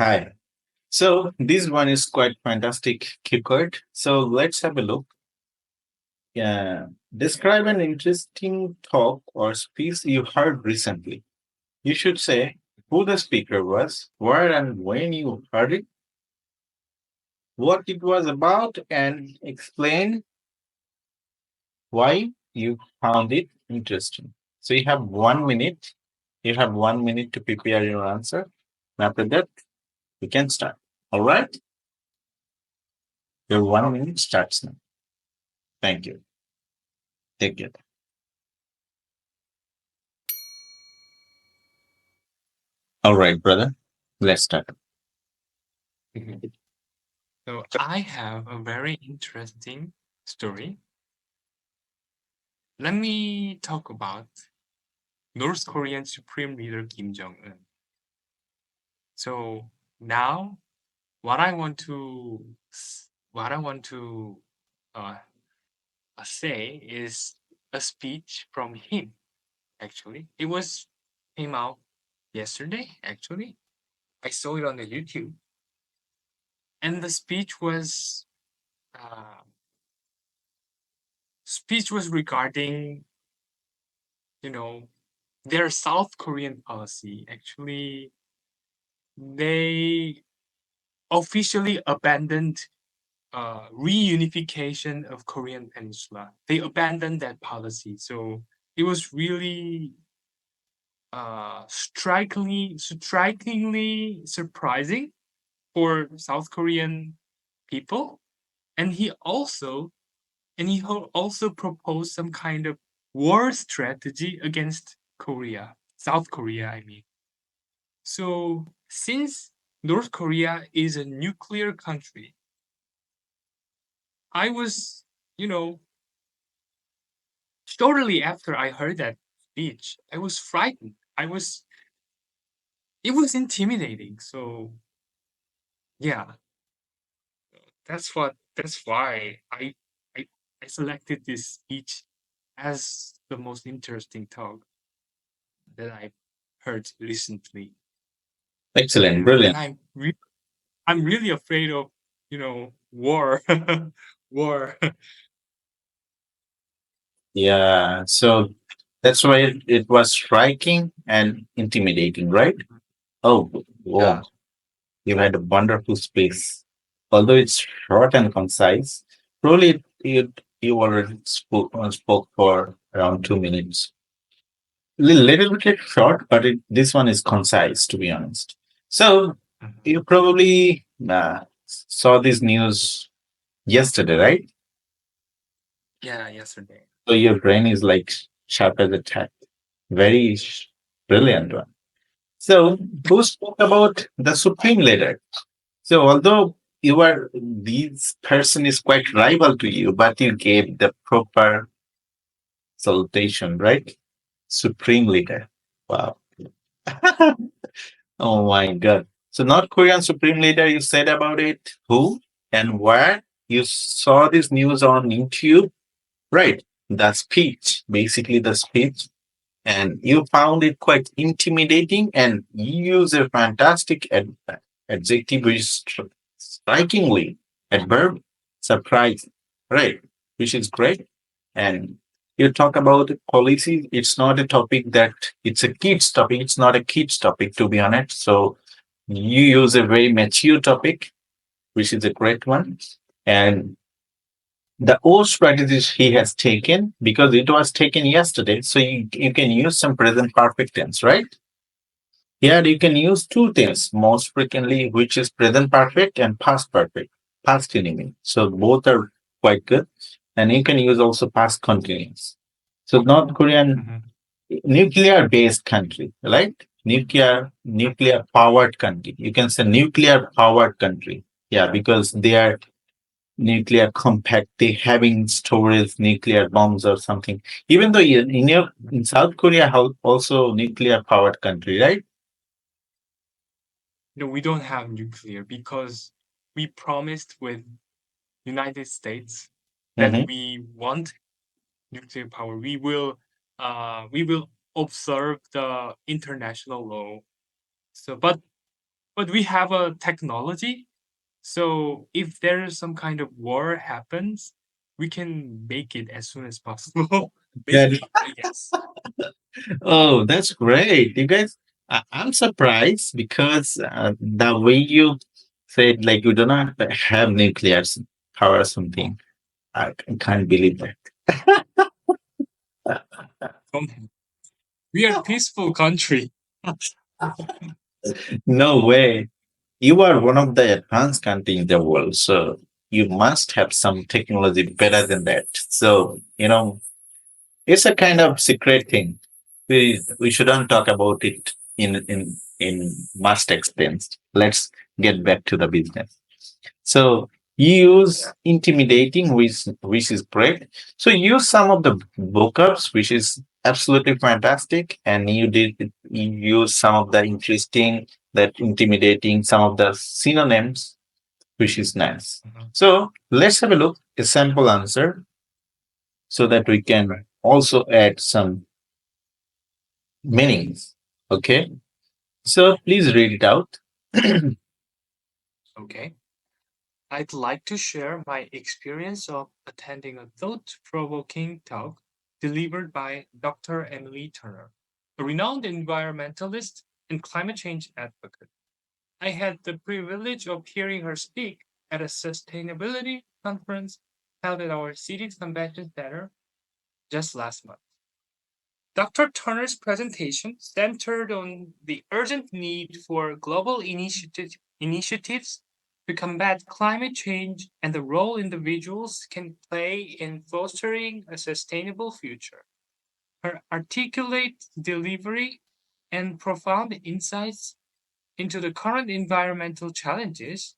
Hi. So this one is quite fantastic keyword. So let's have a look. Yeah. Describe an interesting talk or speech you heard recently. You should say who the speaker was, where and when you heard it, what it was about, and explain why you found it interesting. So you have 1 minute. You have 1 minute to prepare your answer. After that, we can start. All right? Your 1 minute starts now. Thank you. Take care. All right, brother. Let's start. Mhm. So I have a very interesting story. Let me talk about North Korean Supreme Leader Kim Jong-un. So now what I want to uh, say is a speech from him. Actually, it was came out yesterday. Actually, I saw it on the YouTube, and the uh, speech was regarding you know their South Korean policy. Actually, they officially abandoned reunification of Korean Peninsula. They abandoned that policy. So it was really strikingly surprising for South Korean people. And he also proposed some kind of war strategy against Korea, South Korea, I mean. So since North Korea is a nuclear country, I was, you know, shortly after I heard that speech, I was frightened. It was intimidating. So yeah, that's why I, I selected this speech as the most interesting talk that I heard recently. Excellent. Yeah, and Brilliant. I'm really afraid of war, war. Yeah. So that's why it was striking and intimidating, right? Oh, Yeah. wow. You had a wonderful space. Although it's short and concise, probably you already spoke for around 2 minutes. Little bit short, but this one is concise, to be honest. So Mhm. you probably saw this news yesterday, right? Yeah, yesterday. So your brain is like sharp as a tack. Very brilliant one. So who spoke about the supreme leader? So although this person is quite rival to you, but you gave the proper salutation, right? Supreme leader. Wow. Oh my God. So North Korean supreme leader, you said about it. Who and where? You saw this news on YouTube, right? The speech, basically the speech, and you found it quite intimidating, and you use a fantastic adjective which is strikingly adverb, surprising, right? Which is great. And you talk about policy. It's not a topic that it's a kids topic. It's not a kids topic, to be honest. So you use a very mature topic, which is a great one. And the old strategies he has taken, because it was taken yesterday, so you can use some present perfect tense, right? Here you can use two things most frequently, which is present perfect and past perfect, past indefinite. So both are quite good. And you can use also past continuous. So North Korean Mhm. nuclear based country, right? Nuclear powered country. You can say nuclear powered country. Yeah, because they are nuclear compact, they having storage nuclear bombs or something. Even though in South Korea also nuclear powered country, right? No, we don't have nuclear because we promised with United States that Hmm. we want nuclear power. We will observe the international law. So, but but we have a technology. So if there is some kind of war happens, we can make it as soon as possible. That, Basically, yes. oh, that's great. You guys, I'm surprised because the way you said, like, you do not have nuclear power or something. I can't believe that. We are a peaceful country. No way. You are one of the advanced country in the world, so you must have some technology better than that. So, it's a kind of secret thing. We shouldn't talk about it in much extent. Let's get back to the business. So you use intimidating, which is great. So use some of the vocabs, which is absolutely fantastic, and you use some of the interesting, that intimidating, some of the synonyms, which is nice. Mhm. So let's have a look a sample answer so that we can also add some meanings. Okay, so please read it out. Okay. I'd like to share my experience of attending a thought provoking talk delivered by Dr. Emily Turner, a renowned environmentalist and climate change advocate. I had the privilege of hearing her speak at a sustainability conference held at our city's convention center just last month. Dr. Turner's presentation centered on the urgent need for global initiatives to combat climate change and the role individuals can play in fostering a sustainable future. Her articulate delivery and profound insights into the current environmental challenges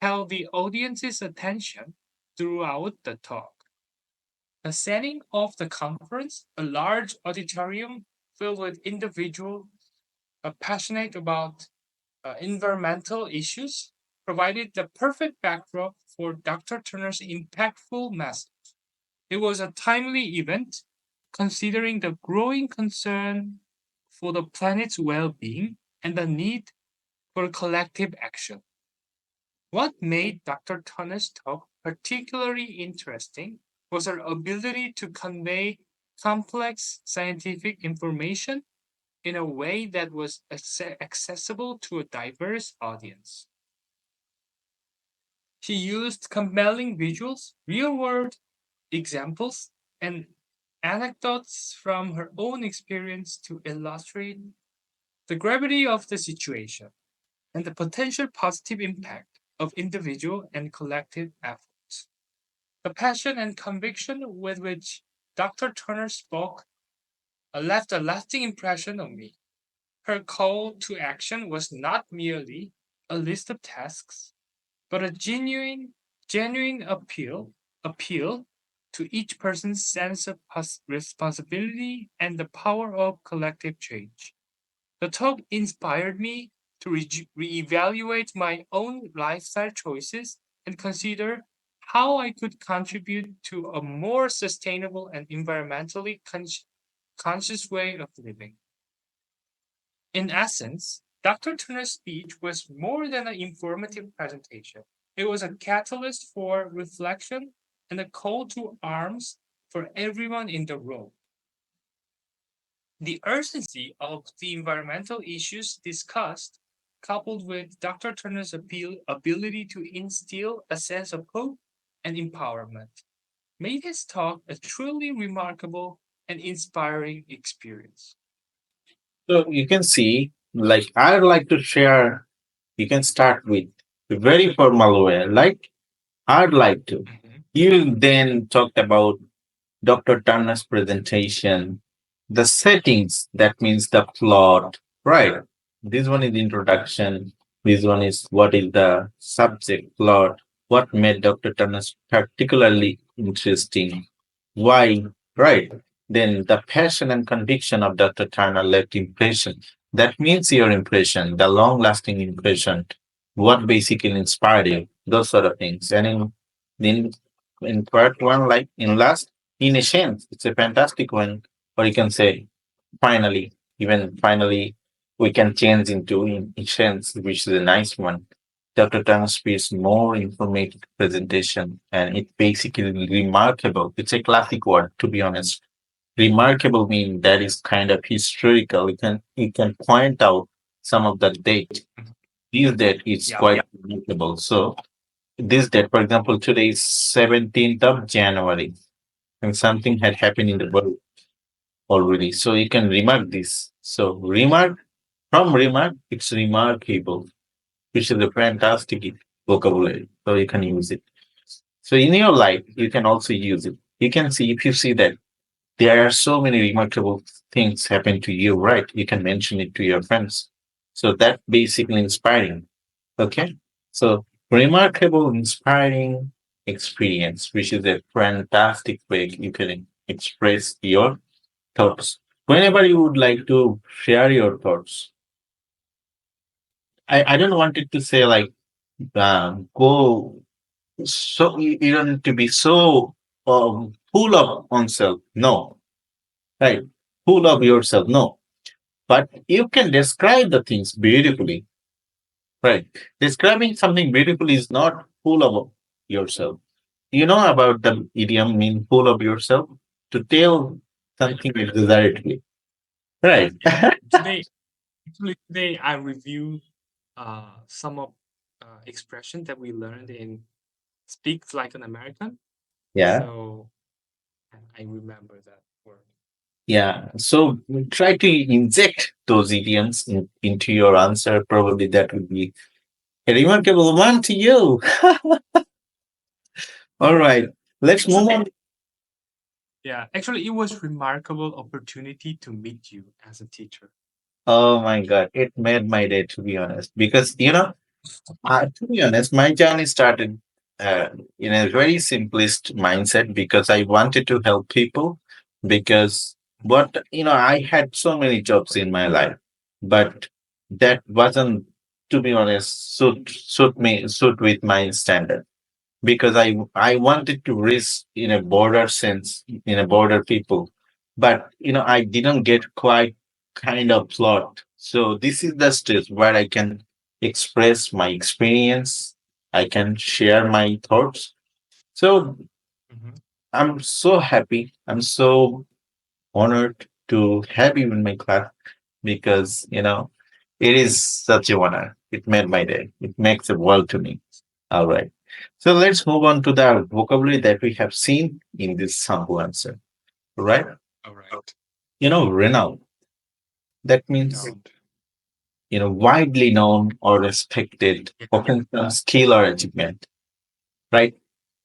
held the audience's attention throughout the talk. The setting of the conference, a large auditorium filled with individuals passionate about environmental issues, provided the perfect backdrop for Dr. Turner's impactful message. It was a timely event, considering the growing concern for the planet's well being and the need for collective action. What made Dr. Turner's talk particularly interesting was her ability to convey complex scientific information in a way that was accessible to a diverse audience. She used compelling visuals, real world examples, and anecdotes from her own experience to illustrate the gravity of the situation and the potential positive impact of individual and collective efforts. The passion and conviction with which Dr. Turner spoke left a lasting impression on me. Her call to action was not merely a list of tasks, but a genuine appeal to each person's sense of responsibility and the power of collective change. The talk inspired me to reevaluate my own lifestyle choices and consider how I could contribute to a more sustainable and environmentally conscious way of living. In essence, Dr. Turner's speech was more than an informative presentation. It was a catalyst for reflection and a call to arms for everyone in the room. The urgency of the environmental issues discussed, coupled with Dr. Turner's ability to instill a sense of hope and empowerment, made his talk a truly remarkable and inspiring experience. So you can see, like, I'd like to share, you can start with a very formal way, like, I'd like to. Mhm. You then talked about Dr. Turner's presentation, the settings, that means the plot, right? This one is introduction. This one is what is the subject plot, what made Dr. Turner's particularly interesting, why, right? Then the passion and conviction of Dr. Turner left impression. That means your impression, the long lasting impression, what basically inspired you, those sort of things. And in part one, like in last, in a sense, it's a fantastic one, or you can say finally, even finally. we can change into insurance, which is a nice one. Dr. Tang speaks more informative presentation, and it basically remarkable. It's a classic word, to be honest. Remarkable mean that is kind of historical. You can point out some of the date. This date is Yeah. quite remarkable. So this date, for example, today is 17th of January, and something had happened in the world already. So you can remark this. So remark from remark, it's remarkable, which is a fantastic vocabulary. So you can use it. So in your life, you can also use it. You can see if you see that there are so many remarkable things happen to you, right? You can mention it to your friends. So that basically inspiring. Okay. So remarkable, inspiring experience, which is a fantastic way you can express your thoughts. Whenever you would like to share your thoughts, I don't want it to say like go so you don't need to be so full of oneself. No, right? Full of yourself. No, but you can describe the things beautifully, right? Describing something beautiful is not full of yourself. You know about the idiom mean full of yourself to tell something exaggeratedly, right? Yeah. Today, actually, today I review some of expression that we learned in Speak Like an American. Yeah. So I remember that word. Yeah. So try to inject those idioms into your answer. Probably that would be a remarkable one to you. All right. Let's move on. Yeah, actually, it was remarkable opportunity to meet you as a teacher. Oh my God. It made my day, to be honest. Because, to be honest, my journey started uh, in a very simplest mindset because I wanted to help people. Because I had so many jobs in my life, but that wasn't, to be honest, suit with my standard. Because I wanted to reach in a broader sense, in a broader people, but I didn't get quite kind of plot. So this is the stage where I can express my experience. I can share my thoughts. So Mhm. I'm so happy. I'm so honored to have you in my class because it is such a honor. It made my day. It makes the world to me. All right. So let's move on to the vocabulary that we have seen in this sample answer. All right. All right. Renowned. That means, Renowned. widely known or respected, Yeah. often some skill or achievement, right?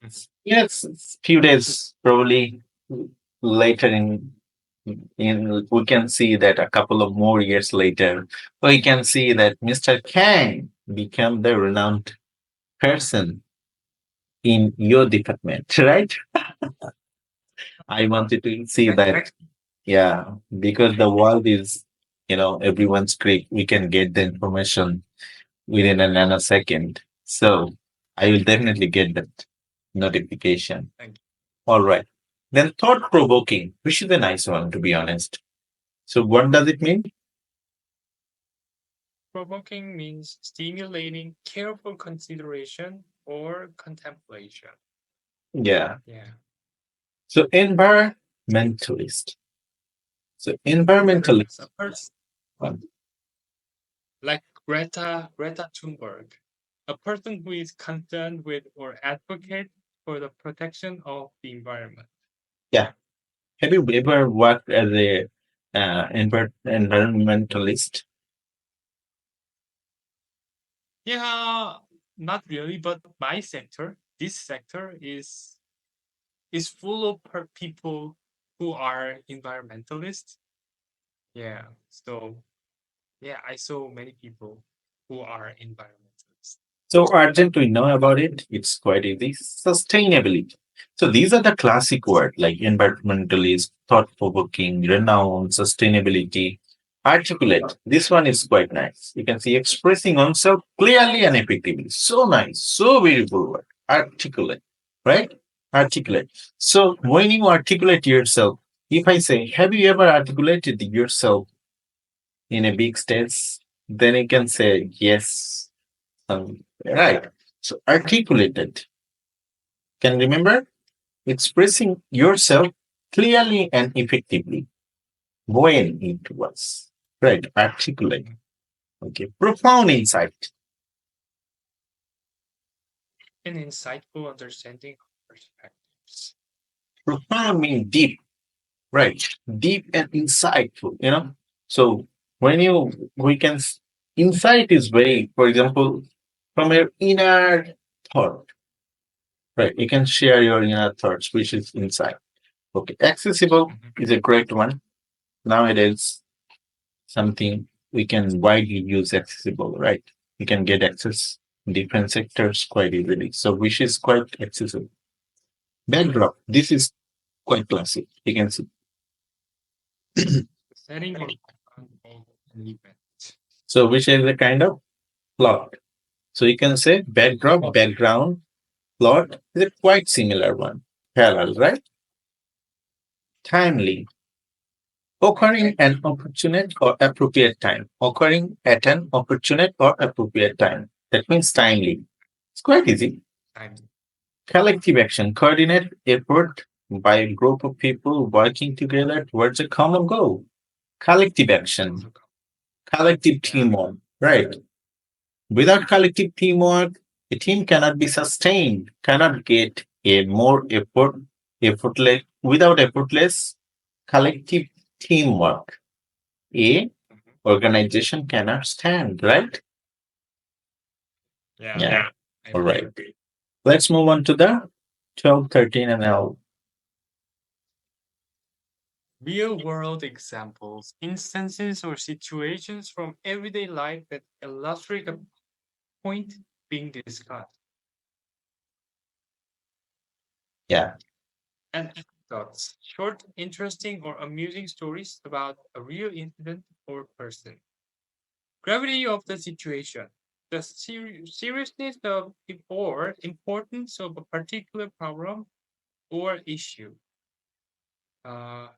Mhm. Yes, few days probably later in we can see that a couple of more years later, we can see that Mr. Kang became the renowned person in your department, right? I wanted to see that. Yeah, because the world is, everyone's quick. We can get the information within a nanosecond. So I will definitely get that notification. Thank you. All right. Then thought provoking, which is a nice one, to be honest. So what does it mean? Provoking means stimulating careful consideration or contemplation. Yeah. Yeah. So environmentalist. So environmentalist. So person like Greta Thunberg, a person who is concerned with or advocate for the protection of the environment. Yeah. Have you ever worked as a environmentalist? Yeah, not really, but my sector, this sector is full of people who are environmentalists. Yeah, so yeah, I saw many people who are environmentalists. So urgent to know about it. It's quite easy. Sustainability. So these are the classic words like environmentalist, thought-provoking, renowned, sustainability, articulate. This one is quite nice. You can see expressing oneself clearly and effectively. So nice, so beautiful word. Articulate, right? Articulate. So when you articulate yourself, if I say, have you ever articulated yourself in a big stage, then you can say yes. Right. So articulated. Can remember expressing yourself clearly and effectively when it was. Right. Articulate. Okay. Profound insight. An insightful understanding of perspectives. Profound means deep. Right. Deep and insightful. So when we can, insight is very, for example, from your inner thought, right? You can share your inner thoughts, which is insight. Okay. Accessible Mhm. is a great one. Nowadays, something we can widely use accessible, right? You can get access in different sectors quite easily. So which is quite accessible. Backdrop. This is quite classic. You can see. Setting or background of an event. So which is a kind of plot. So you can say backdrop, background, plot is a quite similar one. Parallel, right? Timely. Occurring an opportunate or appropriate time. Occurring at an opportunate or appropriate time. That means timely. It's quite easy. Time. Collective action. Coordinate effort by a group of people working together towards a common goal. Collective It's also action. Collective yeah. teamwork. Right. Without collective teamwork, a team cannot be sustained, cannot get a more effortless, without effortless collective teamwork. A Mhm. organization cannot stand, right? Yeah. Yeah. I All fully right. agree. Let's move on to the 12, 13, and L. Real world examples, instances, or situations from everyday life that illustrate the point being discussed. Yeah. And anecdotes, short, interesting, or amusing stories about a real incident or person. Gravity of the situation, the seriousness of or importance of a particular problem or issue.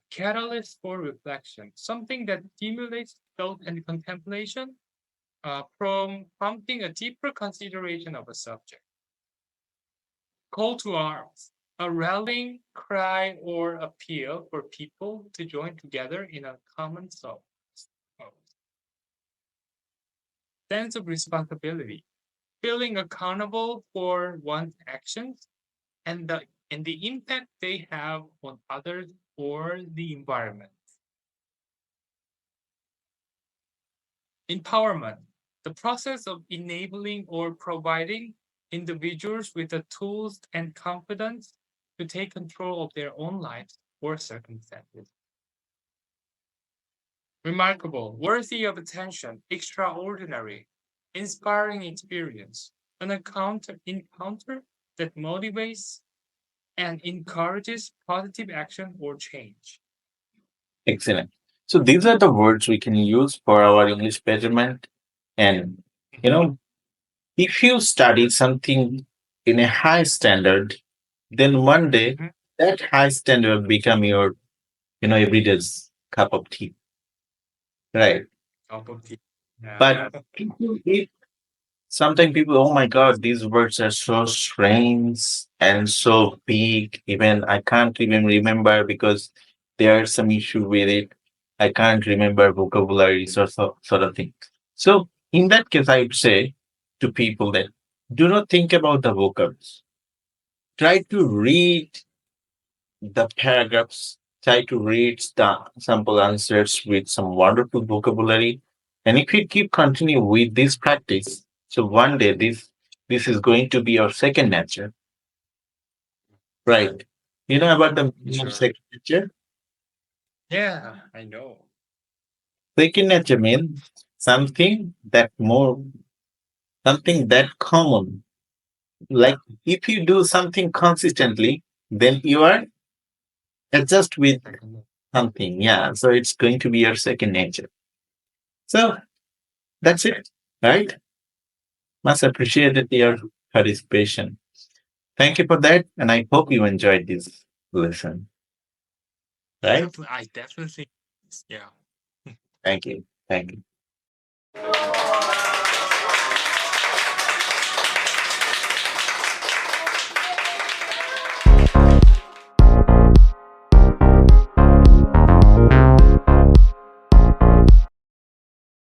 Catalyst for reflection, something that stimulates thought and contemplation, from prompting a deeper consideration of a subject. Call to arms, a rallying cry or appeal for people to join together in a common soul. Sense of responsibility, feeling accountable for one's actions and the impact they have on others or the environment. Empowerment, the process of enabling or providing individuals with the tools and confidence to take control of their own lives or circumstances. Remarkable, worthy of attention, extraordinary, inspiring experience, an encounter that motivates and encourages positive action or change. Excellent. So these are the words we can use for our English betterment. And, you Mhm, know, if you study something in a high standard, then one day mhm. that high standard will become your, everyday's cup of tea. Right. Top of the But if sometimes people, oh my God, these words are so strange and so big. Even I can't even remember because there's some issue with it. I can't remember vocabularies or sort of thing. So in that case, I would say to people that do not think about the vocabs. Try to read the paragraphs, try to read the sample answers with some wonderful vocabulary. And if you keep continue with this practice, so one day this is going to be your second nature, right? You know about the meaning of sure. second nature? Yeah, I know. Second nature means something that more, something that common. Like if you do something consistently, then you are adjust with Second. something. Yeah. So it's going to be your second nature. So that's it, right? Much appreciated your participation. Thank you for that, and I hope you enjoyed this lesson, right? I definitely, yeah. Thank you. Thank you.